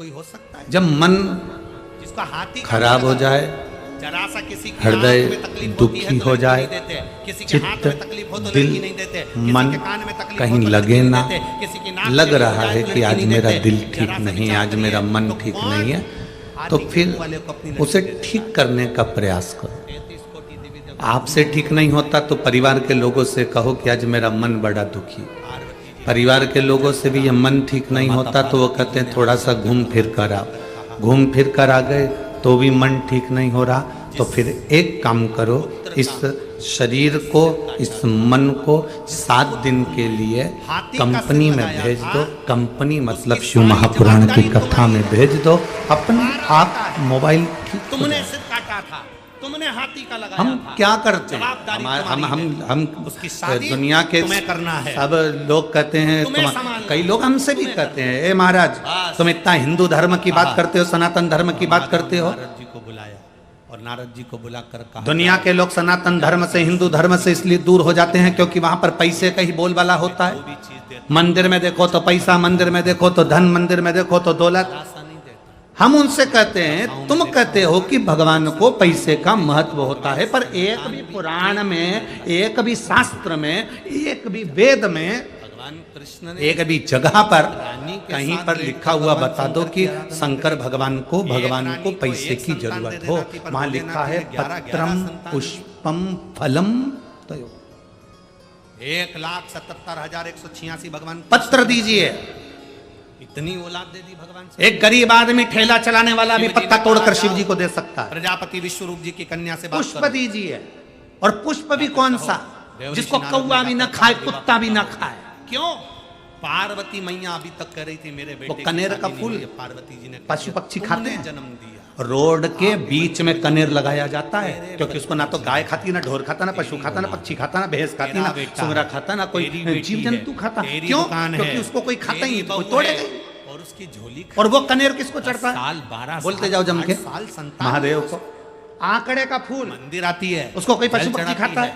कोई हो सकता है जब मन जिसका हाथी खराब हो जाए, जरा सा किसी की हृदय आंख में तकलीफ दुखी होती है तो हो लड़की जाए, नहीं देते, किसी के हाथ में तकलीफ हो तो दिल, लड़की नहीं देते, किसी मन के कान में तकलीफ कहीं हो तो लगे लड़की नहीं ना, देते, किसी की नाक लग में रहा हो जाए है तो कि लड़की आज नहीं मेरा देते, दिल जरा ठीक सा नहीं, विचार आज मेरा करिए, मन तो ठीक कौन नहीं है, हाथी तो के फिर मुंह वाले को अपनी लड़की उसे दे देता ठीक है? करने का प्रयास करो। 33 कोटि देवी देवता आपसे ठीक नहीं होता तो परिवार के लोगों से कहो कि आज मेरा मन बड़ा दुखी। पार्वती जी परिवार के लोगों से भी ये मन ठीक नहीं होता तो वो कहते हैं थोड़ा सा घूम फिर कर आओ, घूम फिर कर आ गए तो भी मन ठीक नहीं हो रहा, तो फिर एक काम करो, इस शरीर को, इस मन को 7 दिन के लिए कंपनी में भेज दो। कंपनी मतलब शिव महापुराण की कथा में भेज दो, अपने आप मोबाइल ठीक हो तुमने जाए। सिर काटा था, तुमने हाथी का लगाया हम था, क्या करते हैं, जवाबदारी हम उसकी शादी दुनिया के तुम्हें करना है, सब लोग कहते हैं, तुम्हें संभालना कई है, लोग हमसे भी तुम्हें कहते हैं, ए महाराज बस। तुम इतना हिंदू धर्म की बात करते हो, सनातन धर्म की बात करते हो। नारद जी को बुलाया और नारद जी को बुलाकर कहा दुनिया के लोग सनातन धर्म से, हिंदू धर्म से इसलिए दूर हो जाते हैं क्योंकि वहां पर पैसे का ही बोलबाला होता जो है। भी चीज देता मंदिर में देखो तो पैसा, मंदिर में देखो तो धन, मंदिर में देखो तो दौलत। ऐसा नहीं देता। हम उनसे कहते हैं, तुम कहते हो कि भगवान को पैसे का महत्व होता है, पर एक भी पुराण में, एक भी शास्त्र में, एक भी वेद में, भगवान कृष्ण ने एक भी जगह पर रानी के कहीं साथ पर बैठ लिखा कर हुआ भगवान बता दो शंकर कि की आराधना शंकर भगवान को, भगवान रानी को को पैसे एक की संतान जरूरत दे हो। देना थी, पर वहां भोलेनाथ लिखा है ने 11 पत्रम संतान पुष्पम फलम तयो। 1,77,186 भगवान पत्र दीजिए। इतनी औलाद दे दी भगवान से। एक गरीब आदमी ठेला चलाने वाला भी शिव जी ने पत्ता कहा, तोड़कर जाओ, शिव जी को दे सकता है। प्रजापति विश्वरूप जी की कन्या से बात पुष्प करो। दीजिए, और पुष्प भी कौन सा, देव जिसको ऋषि नारद कौवा ने भी न कहा, खाए, विवाह कुत्ता भी न करना। खाए। क्यों? पार्वती मैया अभी तक कह रही थी मेरे बेटे की कनेर शादी का नहीं फूल हुई है। पार्वती जी ने कहा, पशु पक्षी तुमने खाते हैं। जन्म दिया। रोड के बीच में कनेर लगाया जाता है क्योंकि उसको ना तो गाय खाती, ना ढोर खाता, ना पशु खाता, ना पक्षी खाता, ना भैंस खाती, ना सुंगरा खाता, ना कोई जीव जंतु खाता। क्यों? क्योंकि उसको कोई खाता ही नहीं, तो कोई तोड़ेगा ही। और उसकी झोली और वो कनेर किसको चढ़ता है? साल 12 बोलते जाओ जम के। साल संतान महादेव को। आंकड़े का फूल मंदिर आती है, उसको कोई पशु जल पक्षी चढ़ाती खाता है?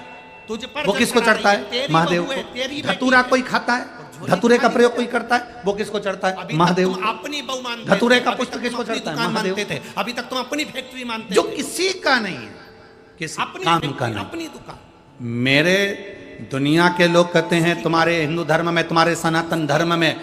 तुझ पर वो जल किसको चढ़ा चढ़ता रही है? तेरी महादेव बहू है, को। तेरी बेटी धतूरा है। कोई खाता है? धतूरे का प्रयोग कोई करता है? वो किसको चढ़ता है? अभी महादेव तक को। तुम अपनी बहू मानते धतूरे थे, का अभी पुष्प तक तुम किसको अपनी चढ़ता है? दुकान महादेव मानते थे, अभी तक तुम अपनी फैक्ट्री मानते जो थे। किसी का नहीं है, किसी अपनी काम फैक्ट्री, का नहीं। अपनी दुकान। मेरे दुनिया के लोग कहते हैं तुम्हारे हिंदू धर्म में, तुम्हारे सनातन धर्म में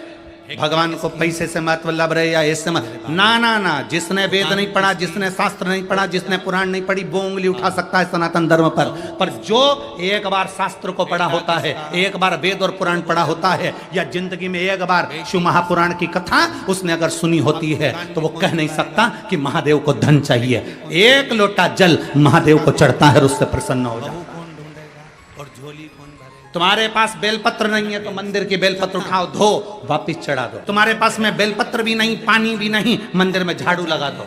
भगवान को पैसे से महत्व लग रहे या इससे ना ना ना। जिसने वेद नहीं पढ़ा, जिसने शास्त्र नहीं पढ़ा, जिसने पुराण नहीं पढ़ी, वो उंगली उठा सकता है सनातन धर्म पर जो एक बार शास्त्र को पढ़ा होता है, एक बार वेद और पुराण पढ़ा होता है, या जिंदगी में एक बार शिव महापुराण की कथा उसने अगर सुनी होती है, तो वो कह नहीं सकता कि महादेव को धन चाहिए। एक लोटा जल महादेव को चढ़ता है और उससे प्रसन्न हो जाता है। बहू कौन ढूंढेगा और झोली कौन भरेगा? तुम्हारे पास बेलपत्र नहीं है तो मंदिर की बेलपत्र उठाओ, धो, वापिस चढ़ा दो। तुम्हारे पास में बेलपत्र भी नहीं, पानी भी नहीं, मंदिर में झाड़ू लगा दो,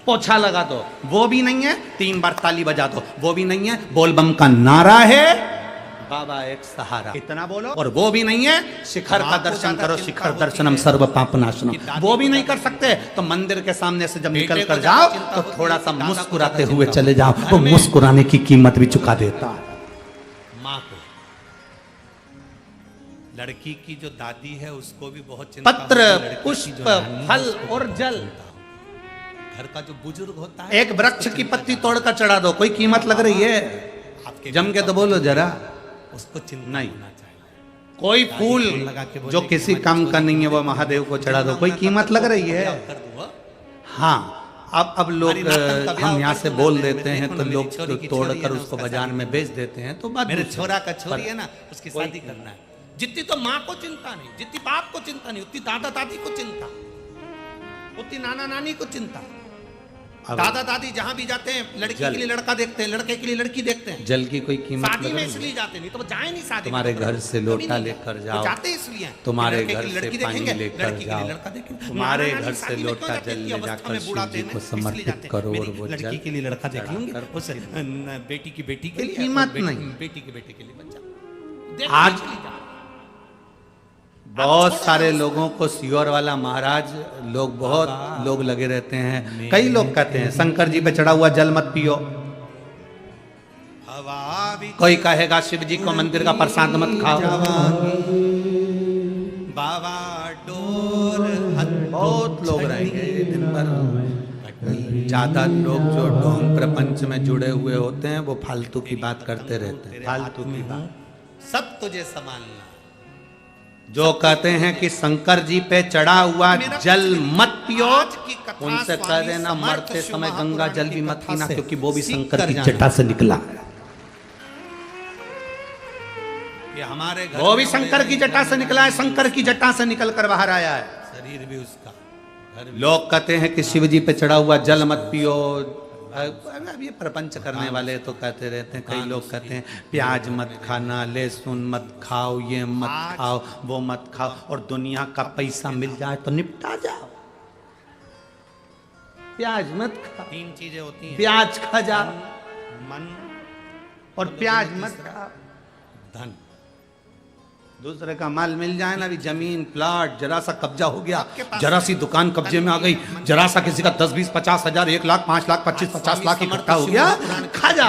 पोछा लगा दो, वो भी नहीं है, 3 बार ताली बजा दो, वो भी नहीं है, बोलबम का नारा है, बाबा एक सहारा, इतना बोलो, और वो भी नहीं है, शिखर का दर्शन करो, शिखर दर्शनम सर्व पापनाशनम, वो भी नहीं कर सकते, तो मंदिर के सामने से जब निकल कर जाओ तो थोड़ा सा मुस्कुराते हुए चले जाओ, वो मुस्कुराने की कीमत भी चुका देता है। माँ को, लड़की की जो दादी है उसको भी बहुत चिंता पत्र, होती है, लड़की की पुष्प, जो नानी है, फल उसको और बहुत जल। चिंता होती है। घर का जो बुजुर्ग होता है, एक वृक्ष की पत्ती तोड़कर चढ़ा दो, कोई कीमत लग रही है? आपके जम के तो बोलो जरा। उसको चिंता नहीं। होना चाहिए। कोई फूल लगा के बोले जो कि किसी हमारी काम का छोटी नहीं है वो महादेव को चढ़ा दो, कोई कीमत लग रही है? कर दूँ, हाँ। अब लोग हमारी नातन का ब्याह हम यहाँ कर से दूँ, बोल मेरे देते हैं देखो तो ना, मेरी लोग छोरी की छोरी है तोड़कर ना, उसको उसका बाजार शादी में बेच देते हैं, तो बात मेरे दूसरी। छोरा का छोरी पर है ना, उसकी कोई- शादी करना है। जितनी तो माँ को चिंता नहीं, जितनी बाप को चिंता नहीं, उतनी दादा दादी को चिंता, उतनी नाना नानी को चिंता। अब दादा दादी जहाँ भी जाते हैं लड़की जल। के लिए लड़का देखते हैं, लड़के के लिए लड़की देखते हैं। जल की कोई कीमत शादी लग में रही है? इसलिए जाते नहीं तो वो जाए नहीं शादी में, तुम्हारे तो घर से कभी लोटा नहीं लेकर जाते। जाओ, वो जाते इसलिए हैं। तुम्हारे लड़के घर की से लड़की पानी देखेंगे, लेकर लड़की के लिए जाओ, लड़का देखेंगे। तुम्हारे नाना नानी घर से शादी में लोटा क्यों जाते हैं? जल इतनी ले अवस्था जाकर में शिव बुढ़ा जी देने को इसलिए समर्पित जाते हैं। करो और मेरी वो लड़की जल के लिए लड़का देख लूंगी, चढ़ाकर उस बेटी की बेटी के लिए, कीमत और नहीं। बेटी के बेटे के लिए बच्चा देख आज के लिए जाओ। बहुत सारे लोगों को सियोर वाला महाराज लोग, बहुत लोग लगे रहते हैं। कई लोग कहते हैं शंकर जी पे चढ़ा हुआ जल मत पियो, हवा भी कोई कहेगा शिव जी को मंदिर का प्रसाद मत खाओ। बाबा डोर बहुत लोग रहेंगे, ज्यादा लोग जो ढोंग प्रपंच में जुड़े हुए होते हैं वो फालतू की बात करते रहते हैं, फालतू की बात। सब तुझे संभालना। जो कहते हैं कि शंकर जी पे चढ़ा हुआ जल मत पियो, उनसे कह देना मरते समय गंगा जल भी मत पीना, क्योंकि वो भी शंकर की जटा से निकला है। ये हमारे घर वो भी शंकर की जटा से निकला है, शंकर की जटा से निकल कर बाहर आया है। शरीर भी उसका। लोग कहते हैं कि शिव जी पे चढ़ा हुआ जल मत पियो। अब ये प्रपंच करने वाले तो कहते रहते हैं, कई लोग कहते हैं प्याज मत खाना, लहसुन मत खाओ, ये मत खाओ, वो मत खाओ, और दुनिया का पैसा मिल जाए तो निपटा जाओ। प्याज मत खा, 3 चीजें होती हैं, प्याज खा जा, मन और प्याज मत खा। धन। दूसरे का माल मिल जाए ना, भी जमीन प्लाट जरा सा कब्जा हो गया, जरा सी दुकान कब्जे में आ गई, जरा सा किसी का 10, 20, 50 हजार, 1 लाख, 5 लाख, 25, 50 लाख इकट्ठा हो गया, खा जा।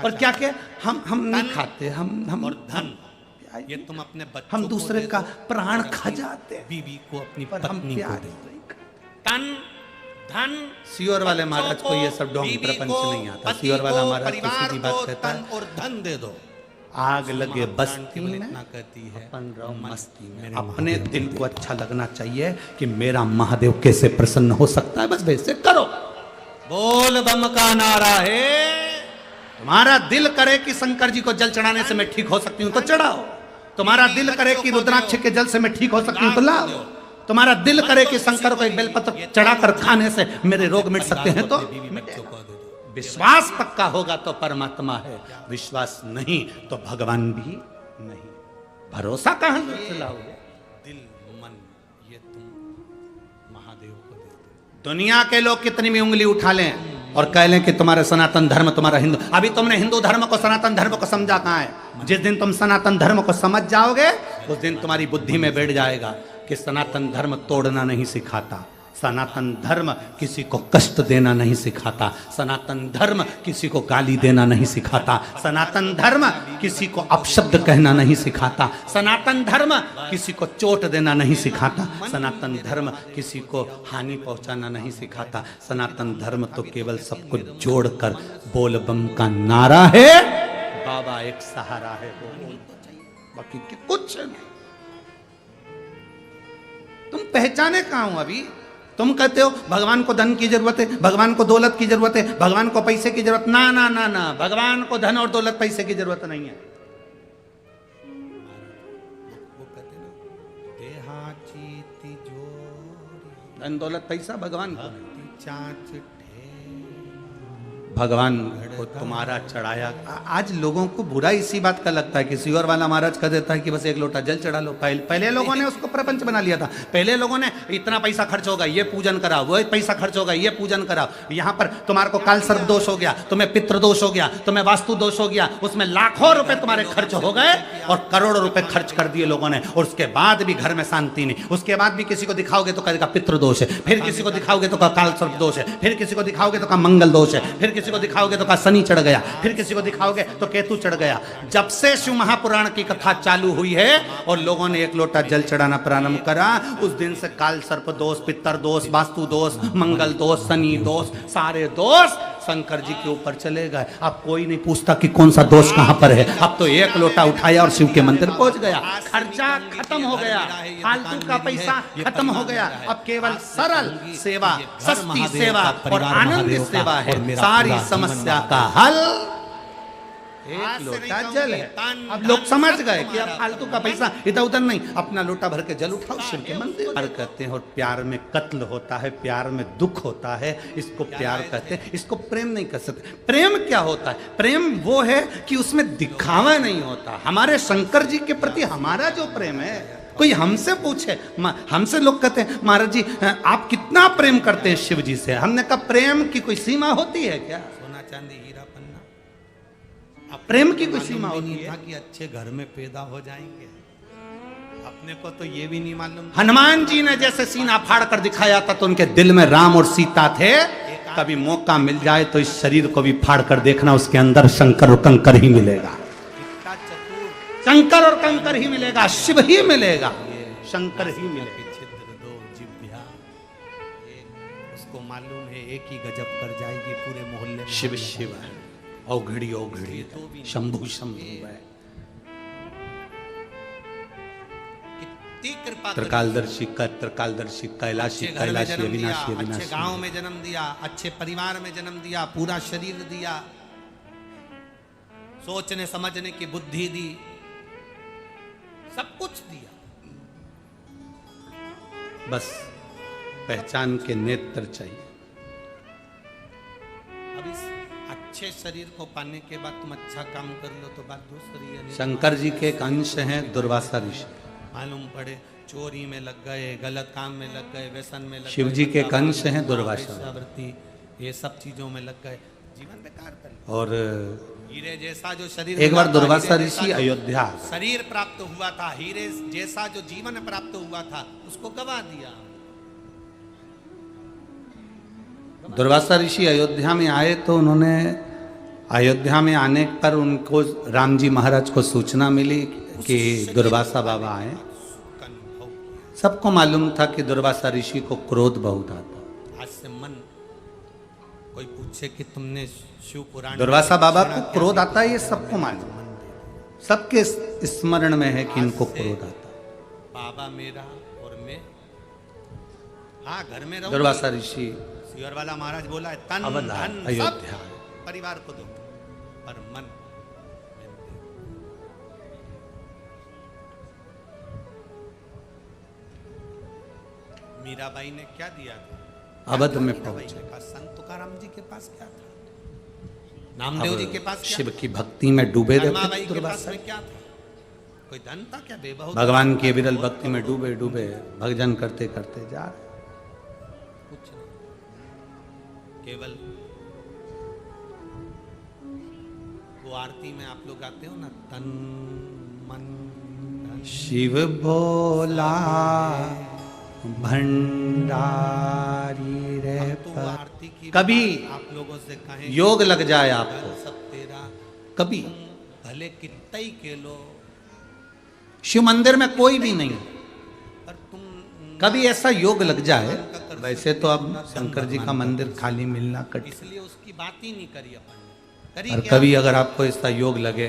और क्या क्या हम नहीं खाते, हम और धन, ये तुम अपने बच्चों हम को दूसरे दे का दो, प्राण खा जाते हैं, बीवी को, अपनी पर हम पत्नी को प्याज दे दो। नहीं खाते। तन, धन, सियोर वाले महाराज को ये सब ढोंग बीवी प्रपंच को, नहीं आता। पति सियोर वाला को, महाराज तो परिवार सीधी को बात कहता तन है, और धन दे दो। आग लगे बस्ती में इतना कहती है, अपन रहो मस्ती में। मेरे अपने दिल को अच्छा लगना चाहिए कि मेरा महादेव कैसे प्रसन्न हो सकता है, बस वैसे करो। बोल बम का नारा है। तुम्हारा दिल करे कि शंकर जी को जल चढ़ाने से मैं ठीक हो सकती हूँ तो चढ़ाओ। तुम्हारा दिल करे कि रुद्राक्ष के जल से मैं ठीक हो सकती हूँ तो लाओ। तुम्हारा दिल करे कि शंकर को एक बेलपत्र चढ़ाकर खाने से मेरे रोग मिट सकते हैं तो बच्चों को दे दो। विश्वास पक्का होगा तो परमात्मा है, विश्वास नहीं तो भगवान भी नहीं। भरोसा कहां से लाओगे? दिल मन ये तुम महादेव को दे दो। दुनिया के लोग कितनी भी उंगली उठा लें और कह लें कि तुम्हारा सनातन धर्म, तुम्हारा हिंदू, अभी तुमने हिंदू धर्म को सनातन धर्म को समझा कहां है? जिस दिन तुम सनातन धर्म को समझ जाओगे उस दिन तुम्हारी बुद्धि में बैठ जाएगा कि सनातन धर्म तोड़ना नहीं सिखाता, सनातन धर्म किसी को कष्ट देना नहीं सिखाता, सनातन धर्म किसी को गाली देना नहीं सिखाता, सनातन धर्म किसी को अपशब्द कहना नहीं सिखाता, सनातन धर्म किसी को चोट देना नहीं सिखाता, सनातन धर्म किसी को हानि पहुंचाना नहीं सिखाता। सनातन धर्म तो केवल सबको जोड़कर बोल बम का नारा है, बाबा एक सहारा है, वो बाकी कुछ नहीं। तुम पहचाने कहां हो अभी? तुम कहते हो भगवान को धन की जरूरत है, भगवान को दौलत की जरूरत है, भगवान को पैसे की जरूरत, ना ना ना ना, भगवान को धन और दौलत पैसे की जरूरत नहीं है। वो कहते ना, देहाची तिजोरी धन दौलत पैसा भगवान को, चाच भगवान को तुम्हारा चढ़ाया। आज लोगों को बुरा इसी बात का लगता है कि सियोर वाला महाराज कह देता है कि बस 1 लोटा जल चढ़ा लो। पहले लोगों ने उसको प्रपंच बना लिया था। पहले लोगों ने इतना पैसा खर्च होगा ये पूजन कराओ, वो पैसा खर्च होगा ये पूजन कराओ, यहाँ पर तुम्हारे को काल सर्प दोष हो गया, तुम्हें पितृ दोष हो गया, तुम्हें वास्तु दोष हो गया, उसमें लाखों रुपए तुम्हारे खर्च हो गए और करोड़ों रुपए खर्च कर दिए लोगों ने, और उसके बाद भी घर में शांति नहीं। उसके बाद भी किसी को दिखाओगे तो कहेगा पितृ दोष है, फिर किसी को दिखाओगे तो कहा काल सर्प दोष है, फिर किसी को दिखाओगे तो कहा मंगल दोष है, फिर किसी को दिखाओगे तो कहा शनि चढ़ गया, फिर किसी को दिखाओगे तो केतु चढ़ गया। जब से शिव महापुराण की कथा चालू हुई है और लोगों ने 1 लोटा जल चढ़ाना प्रारंभ करा, उस दिन से काल सर्प दोष, पितर दोष, वास्तु दोष, मंगल दोष, शनि दोष, सारे दोष शंकर जी के ऊपर चले गए। अब कोई नहीं पूछता कि कौन सा दोष कहां पर है। अब तो 1 लोटा उठाया और शिव के मंदिर पहुंच गया, खर्चा खत्म हो गया, फालतू का पैसा खत्म हो गया। अब केवल सरल सेवा, सस्ती सेवा और आनंद सेवा है सारी समस्या का हल। 1 लोटा जल है। अब लोग समझ गए कि अब फालतू का पैसा इधर उधर नहीं, अपना लोटा भर के जल उठाओ, शिव के मंदिर पर कहते हैं। और प्यार में कत्ल होता है, प्यार में दुख होता है, इसको प्यार कहते हैं, इसको प्रेम नहीं कह सकते। प्रेम क्या होता है? प्रेम वो है कि उसमें दिखावा नहीं होता। हमारे शंकर जी के प्रति हमारा जो प्रेम है, कोई हमसे पूछे, हमसे लोग कहते हैं महाराज जी आप कितना प्रेम करते हैं शिव जी से। हमने कहा प्रेम की कोई सीमा होती है क्या? सोना चांदी हीरा पन्ना, प्रेम की कोई सीमा होती है? कि अच्छे घर में पैदा हो जाएंगे, अपने को तो ये भी नहीं मालूम। हनुमान जी ने जैसे सीना फाड़ कर दिखाया था तो उनके दिल में राम और सीता थे। कभी मौका मिल जाए तो इस शरीर को भी फाड़ कर देखना, उसके अंदर शंकर और कंकर ही मिलेगा, शंकर और कंकर ही मिलेगा, शिव ही मिलेगा, शंकर ही मिलेगा। जिसको मालूम है एक ही गजब कर जाएगी पूरे मोहल्ले में। शिव शिव है, औघड़ी औघड़ी, शंभु शंभु है। कितनी कृपा त्रिकालदर्शी का त्रिकालदर्शी, कैलाशी अच्छे घर में कैलाशी, जन्म दिया, अविनाशी अच्छे अविनाशी। गांव में जन्म दिया, अच्छे परिवार में जन्म दिया, पूरा शरीर दिया, सोचने समझने की बुद्धि दी, सब कुछ दिया। बस पहचान के नेत्र चाहिए। अब इस अच्छे शरीर को पाने के बाद तुम अच्छा काम कर लो तो बात दूसरी है। शंकर जी के एक अंश हैं दुर्वासा ऋषि। मालूम पड़े चोरी में लग गए, गलत काम में लग गए, व्यसन में लग गए, शिव जी के एक अंश हैं दुर्वासा। वेश्यावृत्ति, ये सब चीजों में लग गए, जीवन बेकार कर लिया। और हीरे जैसा जो शरीर एक बार मिला था, दुर्वासा हीरे ऋषि जैसा जो अयोध्या शरीर प्राप्त हुआ था, हीरे जैसा जो जीवन प्राप्त हुआ था, उसको गवा दिया। दुर्वासा ऋषि अयोध्या में आए तो उन्होंने अयोध्या में आने पर उनको राम जी महाराज को सूचना मिली कि दुर्वासा बाबा आए। सबको मालूम था कि दुर्वासा ऋषि को क्रोध बहुत आता। आज से मन कोई पूछे कि तुमने शिव पुराण, दुर्वासा बाबा को क्रोध आता है, ये सबको मालूम, सबके स्मरण में है कि इनको क्रोध आता। बाबा मेरा और मैं, हाँ घर में रहूं। दुर्वासा ऋषि शिवर वाला महाराज बोला है तन अवध आए, धन अयोध्या सब परिवार को दो, पर मन मीराबाई ने क्या दिया था? अवध में मीराबाई पहुंचे। के पास संत तुकाराम जी के पास क्या था? नामदेव जी के पास क्या शिव था? की भक्ति में डूबे धर्माबाई रहते के पास दुर्वासा। में क्या था? कोई धन था क्या? बेबहुत भगवान की विरल भक्ति में डूबे डूबे भजन करते करते जा रहे। कुछ नहीं, केवल वो आरती में आप लोग आते हो ना, तन मन धन। शिव भोला भंडारी रे तो वो आरती की कभी बात आप लोगों से कहें, योग लग जाए आपको, धन सब तेरा, कभी भले कितना ही के लो, शिव मंदिर में कोई भी नहीं, पर तुम कभी ऐसा योग लग जाए। वैसे तो अब शंकर जी का मंदिर खाली मिलना कठिन, इसलिए उसकी बात ही नहीं करी अपन ने। करी और क्या? कभी अगर आपको ऐसा योग लगे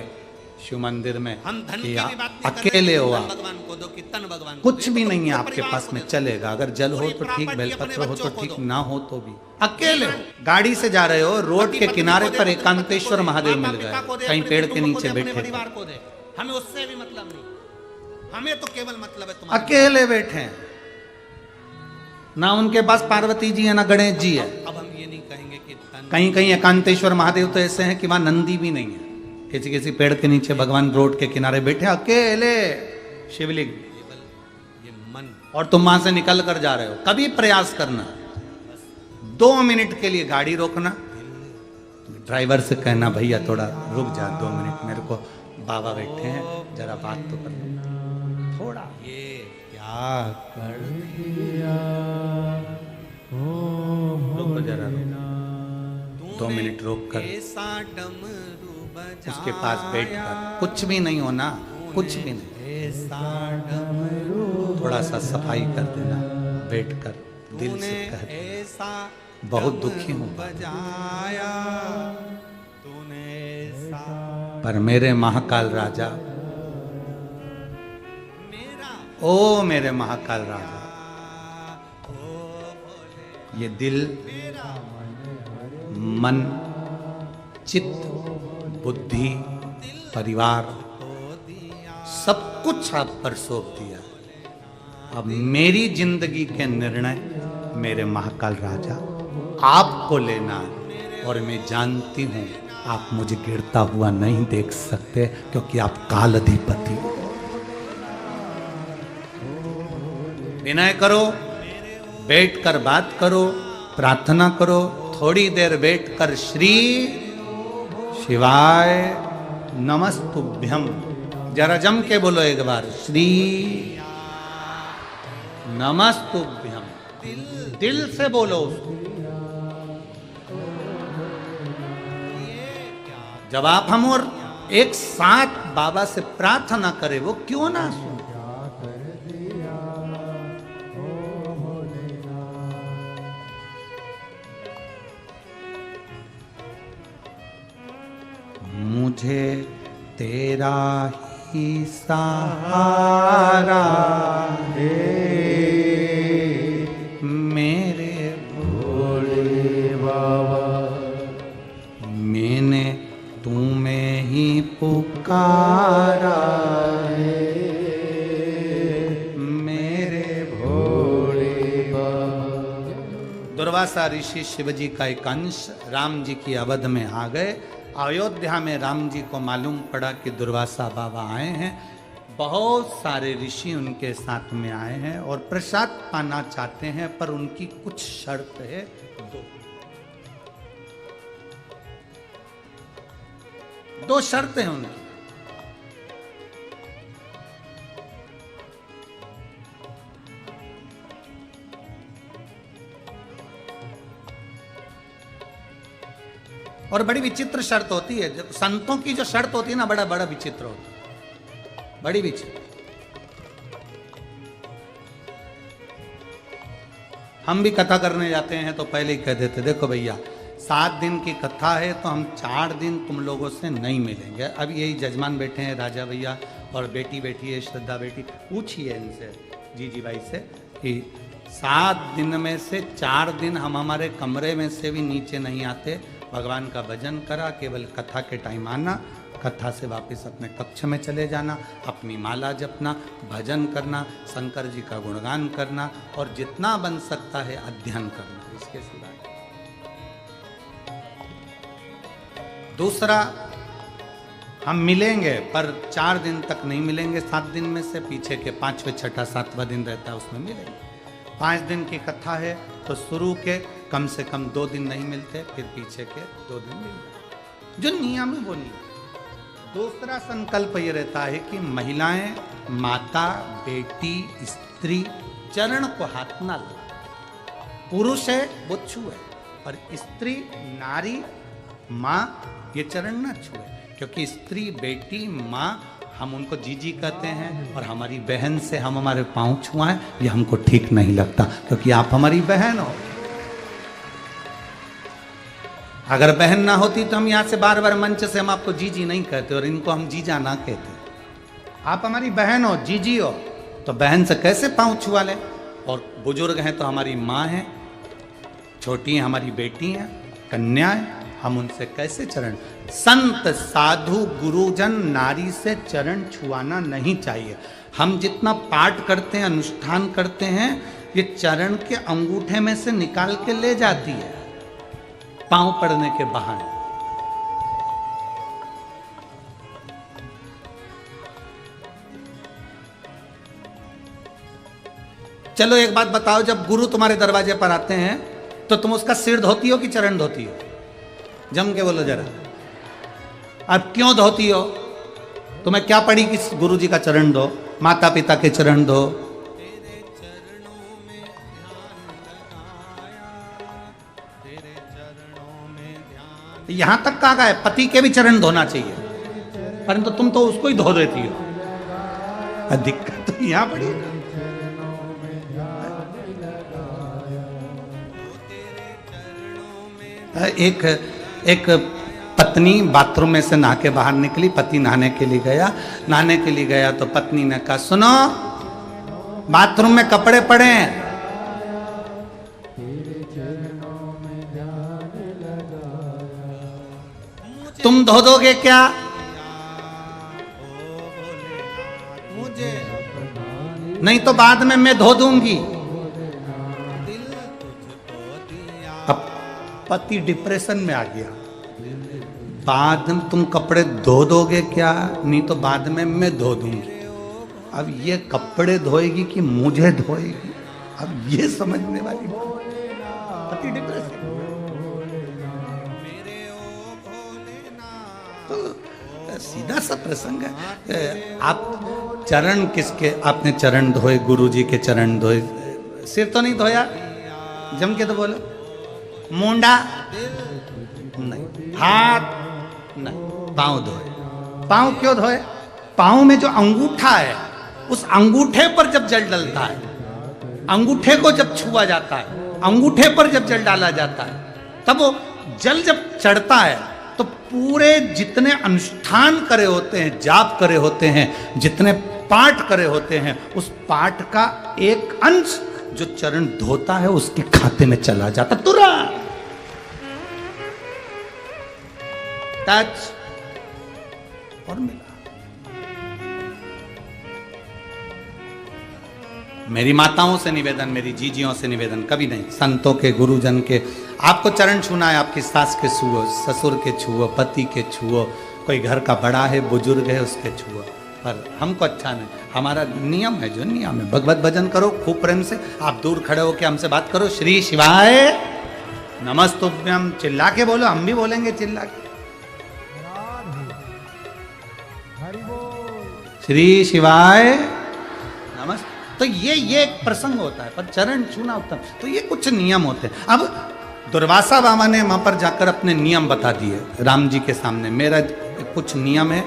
शिव मंदिर में हम धन कि की भी बात नहीं कर अकेले रहे, हो धन आप, भगवान को दो कि तन भगवान को कुछ दो, भी तो नहीं है पूरे आपके परिवार पास को में दो। चलेगा। अगर जल हो पूरी तो ठीक, प्रॉपर्टी बेलपत्र अपने हो तो बच्चों को ठीक, दो। ना हो तो भी अकेले हो। गाड़ी से जा रहे हो, रोड के किनारे पर एकांतेश्वर महादेव मिल गए, कहीं पेड़ के नीचे बैठे, परिवार को दे, हमें उससे भी मतलब नहीं, हमें तो केवल मतलब है तुम्हारे। अकेले बैठे हैं, ना उनके पास पार्वती जी है ना गणेश जी है। अब हम ये नहीं कहेंगे कि तन कहीं कहीं एकांतेश्वर महादेव तो ऐसे हैं कि वहां नंदी भी नहीं है, किसी किसी पेड़ के नीचे भगवान रोड के किनारे बैठे अकेले शिवलिंग, केवल ये मन, और तुम वहां से निकल कर जा रहे हो। कभी प्रयास करना 2 मिनट के लिए गाड़ी रोकना, ड्राइवर से कहना भैया थोड़ा रुक जा 2 मिनट, मेरे को बाबा बैठे हैं जरा बात तो कर लो थोड़ा। ये क्या कर दिया रुको जरा, रुको 2 मिनट रोक कर ऐसा डमरू बजाया, उसके पास बैठ कर, कुछ भी नहीं होना, कुछ भी नहीं, ऐसा डमरू थोड़ा सा सफाई कर देना, बैठ कर दिल से कह देना, ऐसा बहुत दुखी हूं बजाया तूने ऐसा पर मेरे महाकाल राजा, मेरा ओ मेरे महाकाल राजा, ओ भोले ये दिल, मेरा मन, चित्त, बुद्धि, परिवार, को दिया, सब कुछ आप पर सौंप दिया। अब मेरी जिंदगी के निर्णय मेरे महाकाल राजा आपको लेना है, और मैं जानती हूं आप मुझे गिरता हुआ नहीं देख सकते, क्योंकि आप काल अधिपति हो। विनय करो, बैठकर बात करो, प्रार्थना करो, थोड़ी देर बैठकर श्री शिवाय नमस्तुभ्यम जरा जम के बोलो एक बार, श्री नमस्तुभ्यम, दिल से बोलो उसको। जब आप हम और एक साथ बाबा से प्रार्थना करें, वो क्यों ना सुने। मुझे तेरा ही सहारा है, मेरे भोले बाबा। मैंने तुम्हें ही पुकारा है, मेरे भोले बाबा। दुर्वासा ऋषि शिवजी का एक अंश राम जी की अवध में आ गए। अयोध्या में राम जी को मालूम पड़ा कि दुर्वासा बाबा आए हैं। बहुत सारे ऋषि उनके साथ में आए हैं और प्रसाद पाना चाहते हैं, पर उनकी कुछ शर्त है। दो शर्त हैं उनकी। और बड़ी विचित्र शर्त होती है। जब संतों की जो शर्त होती है ना, बड़ा बड़ा विचित्र होता है, बड़ी विचित्र। हम भी कथा करने जाते हैं तो पहले ही कह देते, देखो भैया 7 दिन की कथा है तो हम 4 दिन तुम लोगों से नहीं मिलेंगे। अब यही जजमान बैठे हैं, राजा भैया और बेटी बैठी है श्रद्धा बेटी, पूछिए इनसे, जी भाई से, कि 7 दिन में से 4 दिन हम हमारे कमरे में से भी नीचे नहीं आते। भगवान का भजन करा, केवल कथा के टाइम आना, कथा से वापस अपने कक्ष में चले जाना, अपनी माला जपना, भजन करना, शंकर जी का गुणगान करना और जितना बन सकता है अध्ययन करना, इसके सिवा। दूसरा, हम मिलेंगे पर 4 दिन तक नहीं मिलेंगे। 7 दिन में से पीछे के 5वें, 6ठा, 7वां दिन रहता है, उसमें मिलेंगे। 5 दिन की कथा है तो शुरू के कम से कम 2 दिन नहीं मिलते, फिर पीछे के 2 दिन मिलते, जो नियम है वो नियम। दूसरा संकल्प ये रहता है कि महिलाएं, माता, बेटी, स्त्री चरण को हाथ ना लगाए। पुरुष है वो छुए, पर स्त्री, नारी, माँ ये चरण ना छुए, क्योंकि स्त्री, बेटी, माँ हम उनको जीजी कहते हैं और हमारी बहन से हम हमारे पाँव छुआएं, ये हमको ठीक नहीं लगता, क्योंकि आप हमारी बहन हो। अगर बहन ना होती तो हम यहाँ से बार बार मंच से हम आपको जीजी नहीं कहते और इनको हम जीजा ना कहते। आप हमारी बहन हो, जीजी हो, तो बहन से कैसे पाँव छुआ ले। और बुजुर्ग हैं तो हमारी माँ हैं, छोटी हैं हमारी बेटी हैं, कन्याएं, हम उनसे कैसे चरण। संत, साधु, गुरुजन, नारी से चरण छुआना नहीं चाहिए। हम जितना पाठ करते हैं, अनुष्ठान करते हैं, ये चरण के अंगूठे में से निकाल के ले जाती है पांव पड़ने के बहाने। चलो एक बात बताओ, जब गुरु तुम्हारे दरवाजे पर आते हैं तो तुम उसका सिर धोती हो कि चरण धोती हो? जम के बोलो जरा। अब क्यों धोती हो? तुम्हें क्या पड़ी कि गुरु जी का चरण दो, माता पिता के चरण दो? यहां तक कहा है पति के भी चरण धोना चाहिए, परंतु तुम तो उसको ही धो देती हो। दिक्कत तो यहां पड़ी। एक पत्नी बाथरूम में से नहा के बाहर निकली, पति नहाने के लिए गया तो पत्नी ने कहा, सुनो बाथरूम में कपड़े पड़े हैं, तुम धो दोगे क्या? नहीं तो बाद में मैं धो दूंगी। अब पति डिप्रेशन में आ गया, बाद में तुम कपड़े धो दोगे क्या? नहीं तो बाद में मैं धो दूंगी। अब ये कपड़े धोएगी कि मुझे धोएगी? अब ये समझने वाली पति डिप्रेशन। तो सीधा सा प्रसंग है। आप चरण किसके? आपने चरण धोए, गुरु जी के चरण धोए, सिर तो नहीं धोया? जम के तो बोलो। मुंडा नहीं, हाथ नहीं, पांव धोए। पांव क्यों धोए? पांव में जो अंगूठा है, उस अंगूठे पर जब जल डलता है, अंगूठे को जब छुआ जाता है, अंगूठे पर जब जल डाला जाता है, तब वो जल जब चढ़ता है तो पूरे जितने अनुष्ठान करे होते हैं, जाप करे होते हैं, जितने पाठ करे होते हैं, उस पाठ का एक अंश जो चरण धोता है उसके खाते में चला जाता तुरंत। टच और मिला। मेरी माताओं से निवेदन, मेरी जीजियों से निवेदन, कभी नहीं, संतों के, गुरुजन के, आपको चरण छूना है, आपकी सास के छुओ, ससुर के छुओ, पति के छुओ, कोई घर का बड़ा है, बुजुर्ग है, उसके छुओ। पर हमको अच्छा नहीं, हमारा नियम है, जो नियम है, भगवत भजन करो खूब प्रेम से। आप दूर खड़े होकर हमसे बात करो, श्री शिवाय नमस्तुभ्यम, चिल्ला के बोलो, हम भी बोलेंगे चिल्ला के, श्री शिवाय नमस्ते। तो ये एक प्रसंग होता है, पर चरण छूना उत्तम। तो ये कुछ नियम होते हैं। अब दुर्वासा बाबा ने वहां पर जाकर अपने नियम बता दिए राम जी के सामने। मेरा कुछ नियम है,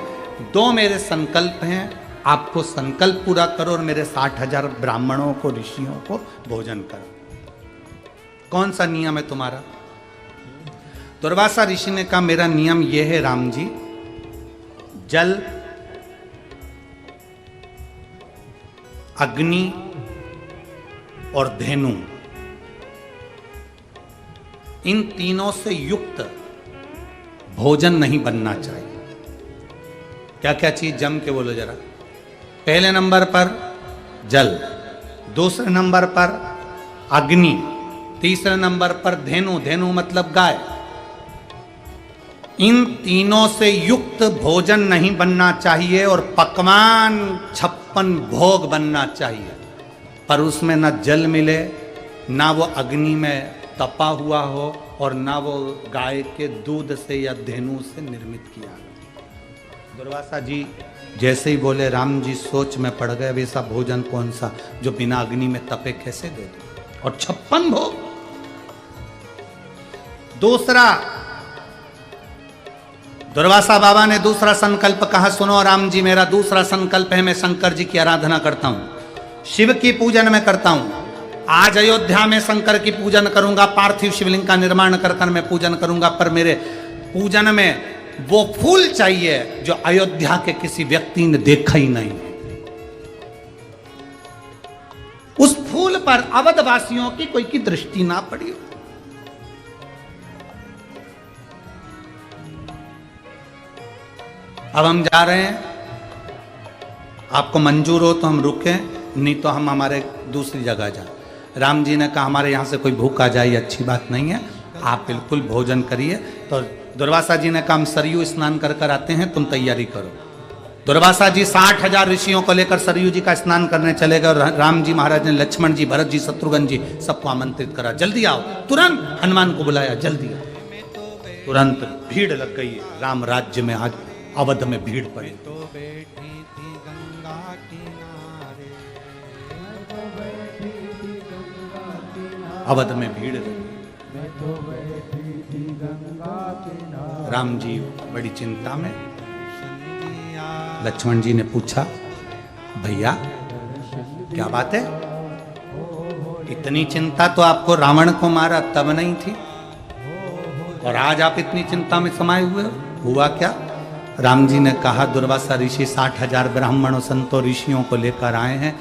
2 मेरे संकल्प हैं, आपको संकल्प पूरा करो और मेरे 60,000 ब्राह्मणों को, ऋषियों को भोजन करो। कौन सा नियम है तुम्हारा? दुर्वासा ऋषि ने कहा, मेरा नियम यह है राम जी, जल, अग्नि और धेनु, इन तीनों से युक्त भोजन नहीं बनना चाहिए। क्या क्या चीज जम के बोलो जरा। पहले नंबर पर जल, दूसरे नंबर पर अग्नि, तीसरे नंबर पर धेनु, धेनु मतलब गाय। इन तीनों से युक्त भोजन नहीं बनना चाहिए और पकवान 56 भोग बनना चाहिए, पर उसमें ना जल मिले, ना वो अग्नि में तपा हुआ हो, और ना वो गाय के दूध से या धेनु से निर्मित किया। दुर्वासा जी जैसे ही बोले, राम जी सोच में पड़ गए, वैसा भोजन कौन सा जो बिना अग्नि में तपे कैसे दे दो, और 56 भोग। दूसरा, दुर्वासा बाबा ने दूसरा संकल्प कहा, सुनो राम जी, मेरा दूसरा संकल्प है, मैं शंकर जी की आराधना करता हूं, शिव की पूजन में करता हूं। आज अयोध्या में शंकर की पूजन करूंगा, पार्थिव शिवलिंग का निर्माण कर मैं पूजन करूंगा, पर मेरे पूजन में वो फूल चाहिए जो अयोध्या के किसी व्यक्ति ने देखा ही नहीं। उस फूल पर अवधवासियों की कोई की दृष्टि ना पड़ी हो। अब हम जा रहे हैं, आपको मंजूर हो तो हम रुकें, नहीं तो हम हमारे दूसरी जगह जाएं। राम जी ने कहा, हमारे यहाँ से कोई भूखा जाए ये अच्छी बात नहीं है, आप बिल्कुल भोजन करिए। तो दुर्वासा जी ने कहा, हम सरयू स्नान कर कर आते हैं, तुम तैयारी करो। दुर्वासा जी 60,000 ऋषियों को लेकर सरयू जी का स्नान करने चले गए, और राम जी महाराज ने लक्ष्मण जी, भरत जी, शत्रुघ्न जी सबको आमंत्रित करा, जल्दी आओ। तुरंत हनुमान को बुलाया, जल्दी आओ। तुरंत भीड़ लग गई, राम राज्य में आज अवध में भीड़ पड़ी। अवध में भीड़ लगी। राम जी बड़ी चिंता में। लक्ष्मण जी ने पूछा, भैया क्या बात है, इतनी चिंता तो आपको रावण को मारा तब नहीं थी, और आज आप इतनी चिंता में समाये हुए हो, हुआ क्या? राम जी ने कहा, दुर्वासा ऋषि 60,000 ब्राह्मणों, संतों, ऋषियों को लेकर आए हैं,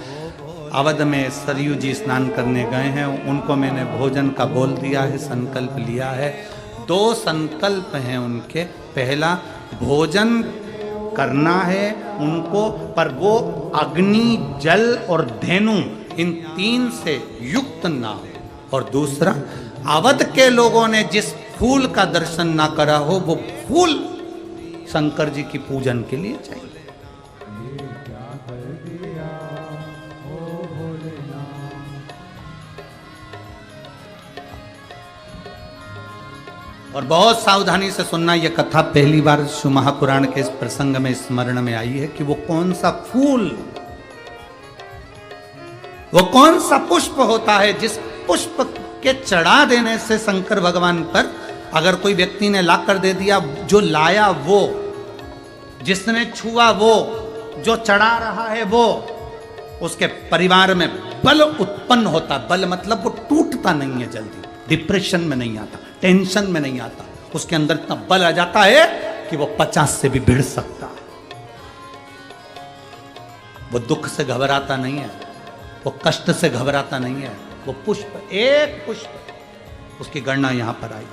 अवध में सरयू जी स्नान करने गए हैं, उनको मैंने भोजन का बोल दिया है, संकल्प लिया है। 2 संकल्प हैं उनके, पहला भोजन करना है उनको, पर वो अग्नि, जल और धेनु इन 3 से युक्त ना हो, और दूसरा, अवध के लोगों ने जिस फूल का दर्शन ना करा हो, वो फूल शंकर जी की पूजन के लिए चाहिए। और बहुत सावधानी से सुनना, यह कथा पहली बार शिव महापुराण के इस प्रसंग में स्मरण में आई है कि वो कौन सा फूल, वो कौन सा पुष्प होता है जिस पुष्प के चढ़ा देने से शंकर भगवान पर अगर कोई व्यक्ति ने ला कर दे दिया, जो लाया वो, जिसने छुआ वो, जो चढ़ा रहा है वो, उसके परिवार में बल उत्पन्न होता। बल मतलब वो टूटता नहीं है जल्दी, डिप्रेशन में नहीं आता, टेंशन में नहीं आता, उसके अंदर इतना बल आ जाता है कि वो 50 से भी भिड़ सकता है। वो दुख से घबराता नहीं है, वो कष्ट से घबराता नहीं है। वो पुष्प, एक पुष्प, उसकी गणना यहां पर आई।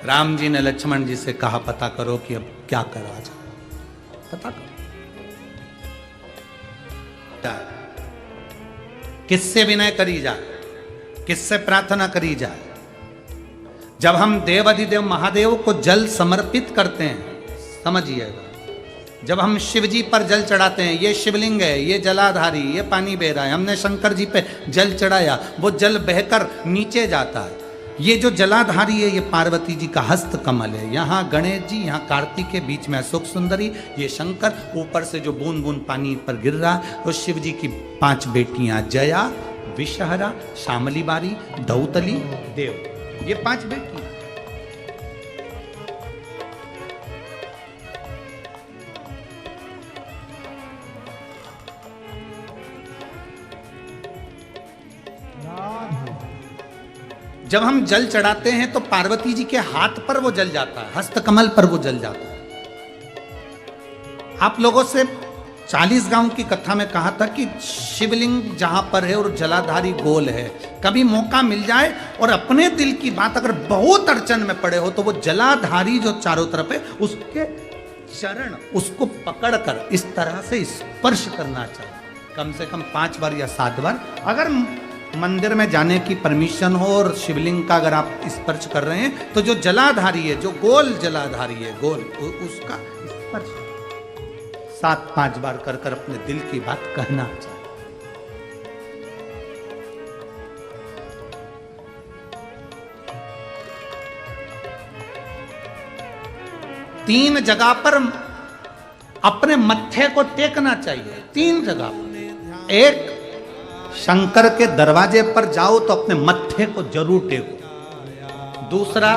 राम जी ने लक्ष्मण जी से कहा पता करो कि अब क्या करा जाए, पता करो किससे विनय करी जाए, किससे प्रार्थना करी जाए। जब हम देव अधिदेव महादेव को जल समर्पित करते हैं, समझिएगा, जब हम शिव जी पर जल चढ़ाते हैं, ये शिवलिंग है, ये जलाधारी, ये पानी बह रहा है, हमने शंकर जी पे जल चढ़ाया, वो जल बहकर नीचे जाता है। ये जो जलाधारी है, ये पार्वती जी का हस्त कमल है। यहाँ गणेश जी, यहाँ कार्तिक के बीच में अशोक सुंदरी, ये शंकर, ऊपर से जो बूंद बूंद पानी पर गिर रहा है, और शिव जी की 5 बेटियां, जया, विषहरा, श्यामली बारी, दौतली, देव, ये 5 बेटियां। जब हम जल चढ़ाते हैं तो पार्वती जी के हाथ पर वो जल जाता है, हस्तकमल पर वो जल जाता है। आप लोगों से 40 गांव की कथा में कहा था कि शिवलिंग जहां पर है और जलाधारी गोल है। कभी मौका मिल जाए और अपने दिल की बात अगर बहुत अड़चन में पड़े हो, तो वो जलाधारी जो चारों तरफ है, उसके चरण, उसको पकड़कर इस तरह से स्पर्श करना चाहिए, कम से कम 5 बार या 7 बार। अगर मंदिर में जाने की परमिशन हो और शिवलिंग का अगर आप स्पर्श कर रहे हैं, तो जो जलाधारी है, जो गोल जलाधारी है, गोल, उसका स्पर्श 7-5 बार कर कर अपने दिल की बात कहना चाहिए। तीन जगह पर अपने मत्थे को टेकना चाहिए, 3 जगह पर। एक, शंकर के दरवाजे पर जाओ तो अपने मत्थे को जरूर टेको। दूसरा,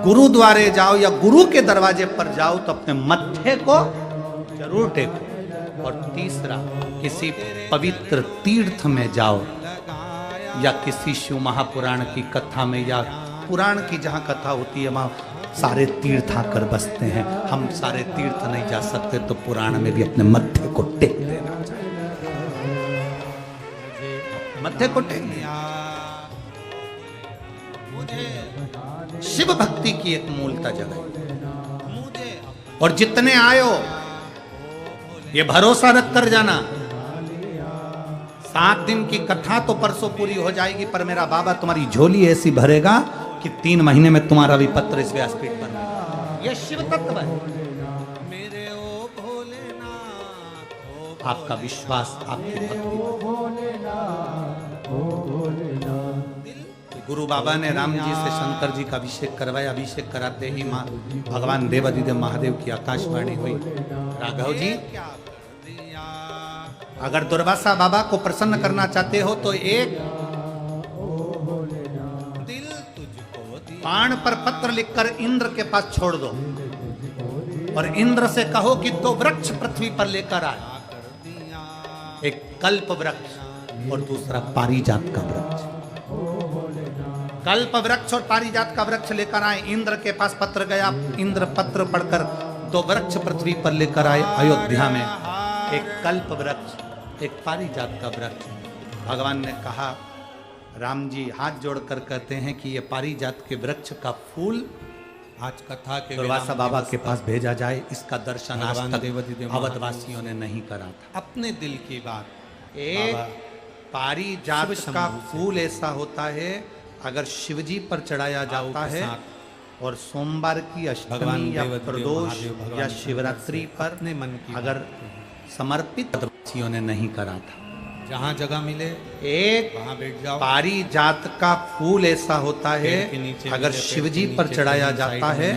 गुरुद्वारे जाओ या गुरु के दरवाजे पर जाओ तो अपने मत्थे को जरूर टेको। और तीसरा, किसी पवित्र तीर्थ में जाओ या किसी शिव महापुराण की कथा में, या पुराण की जहां कथा होती है वहां सारे तीर्थ आकर बसते हैं। हम सारे तीर्थ नहीं जा सकते, तो पुराण में भी अपने मत्थे को टेक देना चाहिए, मत्थे को टेक दिया। शिव भक्ति की एक मूलता जगह, और जितने आयो ये भरोसा रख कर जाना, 7 दिन की कथा तो परसों पूरी हो जाएगी, पर मेरा बाबा तुम्हारी झोली ऐसी भरेगा कि 3 महीने में तुम्हारा भी पत्र इस व्यासपीठ पर। यह शिव तत्व है। आपका विश्वास, आपकी भक्ति। गुरु बाबा ने राम जी से शंकर जी का अभिषेक करवाया। अभिषेक कराते ही मां भगवान देवाधिदेव महादेव की आकाशवाणी हुई, राघव जी, अगर दुर्वासा बाबा को प्रसन्न करना चाहते हो तो एक बाण पर पत्र लिखकर इंद्र के पास छोड़ दो, और इंद्र से कहो कि 2 वृक्ष पृथ्वी पर लेकर आए, एक कल्प वृक्ष और दूसरा पारिजात का वृक्ष। कल्प वृक्ष और पारिजात का वृक्ष लेकर आए। इंद्र के पास पत्र गया, इंद्र पत्र पढ़कर 2 वृक्ष पृथ्वी पर लेकर आए अयोध्या में, एक कल्प वृक्ष, एक पारिजात का वृक्ष। भगवान ने कहा, राम जी हाथ जोड़कर कहते हैं कि ये पारिजात के वृक्ष का फूल आज कथा के दुर्वासा बाबा के पास भेजा जाए। इसका दर्शन आज तक अवधवासियों ने नहीं करा था। अपने दिल की बात। एक पारिजात का फूल ऐसा होता है, अगर शिवजी पर चढ़ाया जाता है और सोमवार की अष्टमी या प्रदोष या शिवरात्रि पर अगर समर्पित, अवधवासियों ने नहीं करा था। जहां जगह मिले एक वहां बैठ जाओ। पारिजात का फूल ऐसा होता है, अगर शिवजी पर चढ़ाया जाता है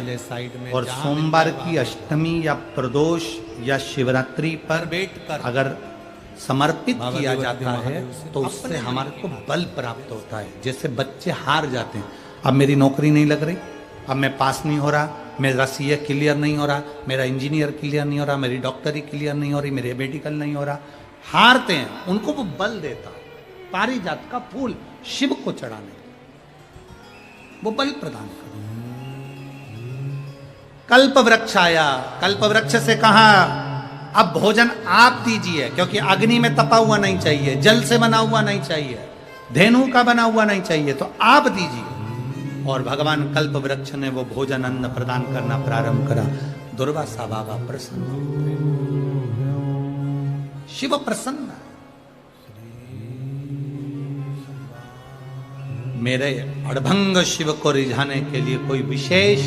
और सोमवार की अष्टमी या प्रदोष या शिवरात्रि पर बैठकर अगर समर्पित किया जाता है, तो उससे हमारे को बल प्राप्त होता है। जैसे बच्चे हार जाते हैं, अब मेरी नौकरी नहीं लग रही, अब मैं पास नहीं हो रहा, मेरा सीए क्लियर नहीं हो रहा, मेरा इंजीनियर क्लियर नहीं हो रहा, मेरी डॉक्टरी क्लियर नहीं हो रही, मेरे मेडिकल नहीं हो रहा, हारते हैं, उनको वो बल देता है। पारिजात का फूल शिव को चढ़ाने, वो बल प्रदान करता। कल्प वृक्ष आया, कल्प वृक्ष से कहा अब भोजन आप दीजिए, क्योंकि अग्नि में तपा हुआ नहीं चाहिए, जल से बना हुआ नहीं चाहिए, धेनु का बना हुआ नहीं चाहिए, तो आप दीजिए। और भगवान कल्प वृक्ष ने वो भोजन अन्न प्रदान करना प्रारंभ करा। दुर्वासा बाबा प्रसन्न, शिव प्रसन्न। मेरे अड़भंग शिव को रिझाने के लिए कोई विशेष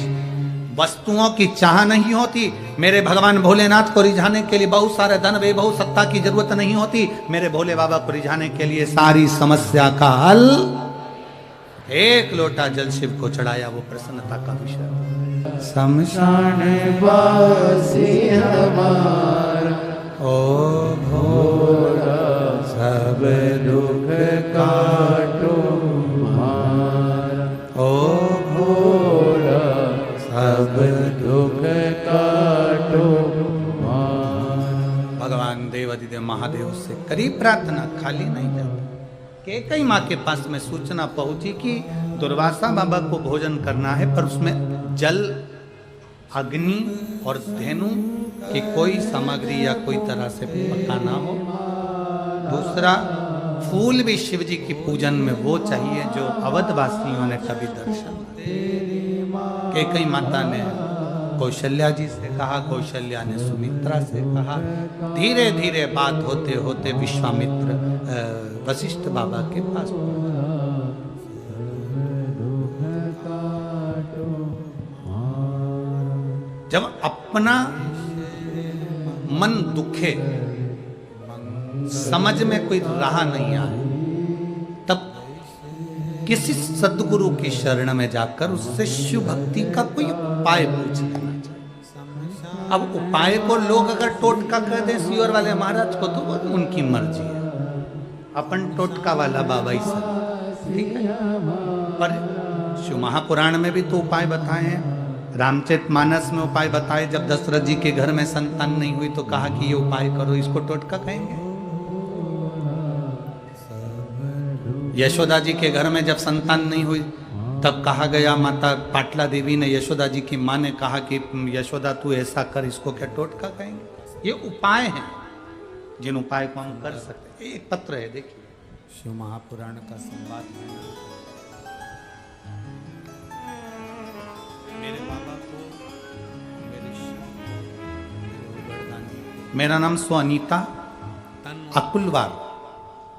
वस्तुओं की चाह नहीं होती। मेरे भगवान भोलेनाथ को रिझाने के लिए बहुत सारे धन वैभव सत्ता की जरूरत नहीं होती। मेरे भोले बाबा को रिझाने के लिए सारी समस्या का हल, एक लोटा जल शिव को चढ़ाया, वो प्रसन्नता का विषय। शमशान वासी हमारा ओ भोला, सब दुख काटो हमारा, ओ भोला सब दुख काटो हमारा। भगवान देवादिदेव महादेव से करी प्रार्थना, खाली नहीं जाता। केकई माँ के पास में सूचना पहुंची कि दुर्वासा बाबा को भोजन करना है, पर उसमें जल, अग्नि और धेनु की कोई सामग्री या कोई तरह से पक्का ना हो। दूसरा, फूल भी शिव जी की पूजन में वो चाहिए जो अवधवासियों ने कभी दर्शन। केकई माता ने कौशल्या जी से कहा, कौशल्या ने सुमित्रा से कहा। धीरे धीरे बात होते होते विश्वामित्र वशिष्ठ बाबा के पास। जब अपना मन दुखे, समझ में कोई राह नहीं आए, तब किसी सद्गुरु की शरण में जाकर उससे शिव भक्ति का कोई उपाय पूछ लेना चाहिए। अब उपाय को लोग अगर टोटका कह दे सियोर वाले महाराज को, तो वो उनकी मर्जी है। अपन टोटका वाला बाबा ही सब, ठीक है। पर शिव महापुराण में भी तो उपाय बताए हैं। रामचरितमानस में उपाय बताए, जब दशरथ जी के घर में संतान नहीं हुई तो कहा कि ये उपाय करो, इसको टोटका कहेंगे। यशोदा जी के घर में जब संतान नहीं हुई तब कहा गया, माता पाटला देवी ने यशोदा जी की माँ ने कहा कि यशोदा तू ऐसा कर, इसको क्या टोटका कहेंगे। ये उपाय हैं जिन उपाय को हम कर सकते हैं। एक पत्र है, देखिए, शिव महापुराण का संवाद है। मेरे बाबा को मेरा नाम सुअनीता अकुलवार,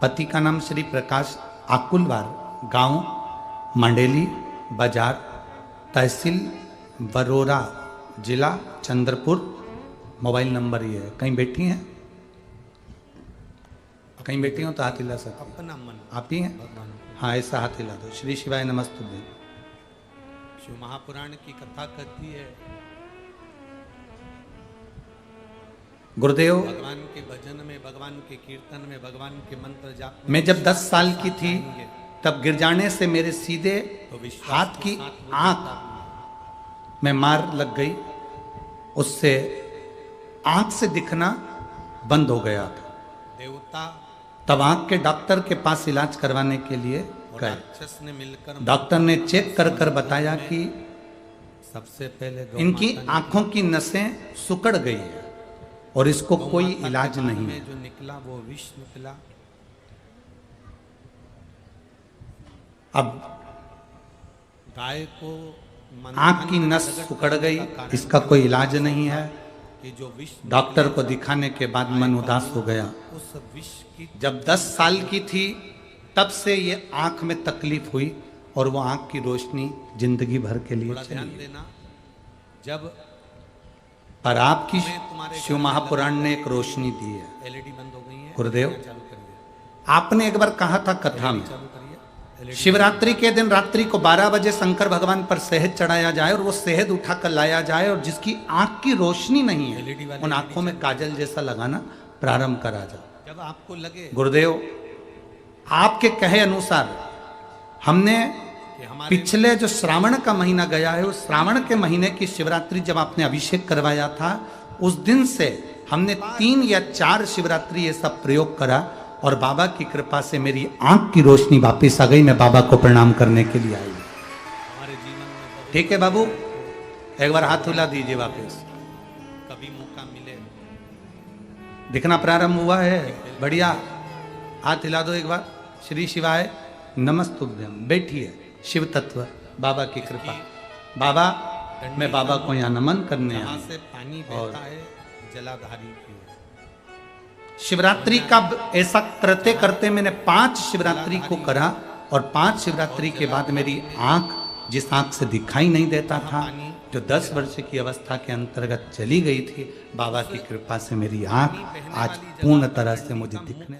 पति का नाम श्री प्रकाश आकुलवार, गांव मंडेली बाजार, तहसील बरोरा, जिला चंद्रपुर। मोबाइल नंबर ये है। कहीं बैठी हैं, कहीं बैठी हो तो हाथ हिला सकते। अपना मन आप ही हैं, हाँ ऐसा हाथ हिला दो। श्री शिवाय नमस्तुभ्यं। शिव महापुराण की कथा कहती है, गुरुदेव भगवान के भजन में, भगवान के कीर्तन में, भगवान के मंत्र जाप में, मैं जब 10 साल की थी तब गिर जाने से मेरे सीधे हाथ की आंख में मार लग गई। उससे आंख से दिखना बंद हो गया था। देवता तब आंख के डॉक्टर के पास इलाज करवाने के लिए गए। डॉक्टर ने चेक कर कर बताया कि सबसे पहले इनकी आंखों की नसें सिकुड़ गई है और इसको कोई इलाज नहीं है। जो निकला वो विष निकला। अब गाय को आंख की नस सिकुड़ गई, इसका कोई इलाज नहीं है। डॉक्टर को दिखाने के बाद मन उदास हो गया। जब 10 साल की थी तब से ये आंख में तकलीफ हुई और वो आंख की रोशनी जिंदगी भर के लिए चली। जब पर आपकी शिव महापुराण ने एक रोशनी दी है। एलईडी बंद हो गई है गुरुदेव। आपने एक बार कहा था कथा में, शिवरात्रि के दिन रात्रि को 12 बजे शंकर भगवान पर शहद चढ़ाया जाए और वो शहद उठाकर लाया जाए और जिसकी आंख की रोशनी नहीं है उन आंखों में काजल जैसा लगाना प्रारंभ करा जाए। जब आपको लगे गुरुदेव आपके कहे अनुसार हमने पिछले जो श्रावण का महीना गया है उस श्रावण के महीने की शिवरात्रि जब आपने अभिषेक करवाया था उस दिन से हमने 3 या 4 शिवरात्रि ये सब प्रयोग करा और बाबा की कृपा से मेरी आंख की रोशनी वापस आ गई। मैं बाबा को प्रणाम करने के लिए आई। हमारे जीवन में ठीक है बाबू, एक बार हाथ हिला दीजिए वापस। कभी मौका मिले। दिखना प्रारंभ हुआ है, बढ़िया। हाथ हिला दो एक बार। श्री शिवाय नमस्तुभ्यम। बैठिए। शिव तत्व, बाबा की कृपा। बाबा, मैं बाबा को यहाँ नमन करने आया जहाँ से पानी बहता है जलाधारी की ओर। शिवरात्रि का ऐसा करते करते मैंने 5 शिवरात्रि को करा, और 5 शिवरात्रि के बाद मेरी आंख, जिस आंख से दिखाई नहीं देता था, जो 10 वर्ष की अवस्था के अंतर्गत चली गई थी, बाबा की कृपा से मेरी आंख आज पूर्ण तरह से मुझे दिखने